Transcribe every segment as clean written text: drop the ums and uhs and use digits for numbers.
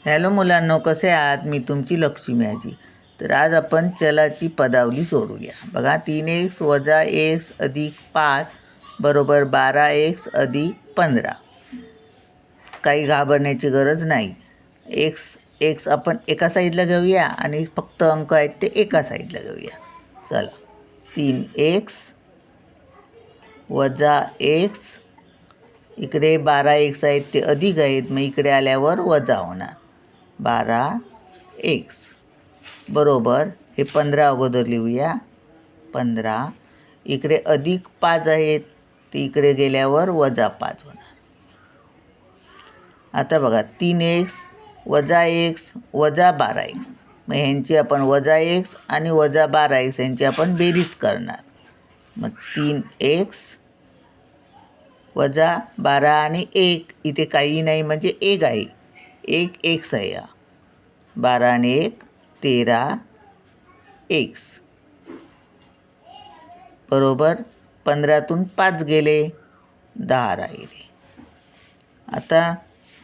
Hello मुलांनो, कसे आहात? मी तुमची लक्ष्मी आजी. तर आज आपण चलाची पदावली सोडूया. बघा, 3x - x + 5 बरोबर 12x + 15. काही घाबरण्याची गरज नाही. एक्स आपण एका साईडला घेऊया आणि फक्त अंक आहेत ते एका साईडला घेऊया. चला, 3x - x, इकडे 12x आहेत ते अधिक आहेत, मग इकडे आल्यावर वजा होणार. 12x बरोबर हे 15 अगोदर लिहूया. 15 इकडे अधिक 5 आहेत ते इकडे गेल्यावर वजा 5 होणार. आता बघा, 3x - x - 12x, मग ह्यांची आपण -x आणि -12x यांची आपण बेरीज करणार. मग 3x - 12 आणि 1 इथे काही नाही म्हणजे 1 आहे. 1 x आहे. 12 आणि 1 13x बरोबर 15तून 5 गेले 10 राहिले. आता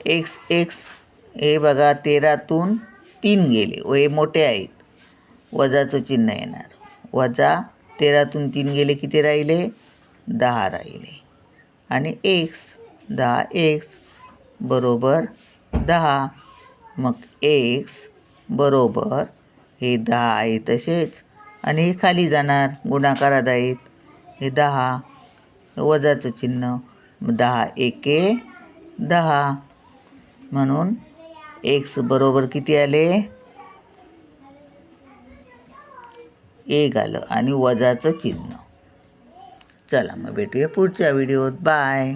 x हे बघा 13तून 3 गेले, हे मोठे आहेत, वजाचं चिन्ह येणार. वजा 13तून 3 गेले किती राहिले? 10 राहिले. आणि x 10x बरोबर 10. मग x बरोबर हे 10 आहे तसेच, आणि हे खाली जाणार, गुणाकारात आहेत, हे 10 वजाचं चिन्ह. 10 एके 10 म्हणून x बरोबर किती आले? 1 आलं आणि वजाचं चिन्ह. चला मग भेटूया पुढच्या व्हिडिओत. बाय.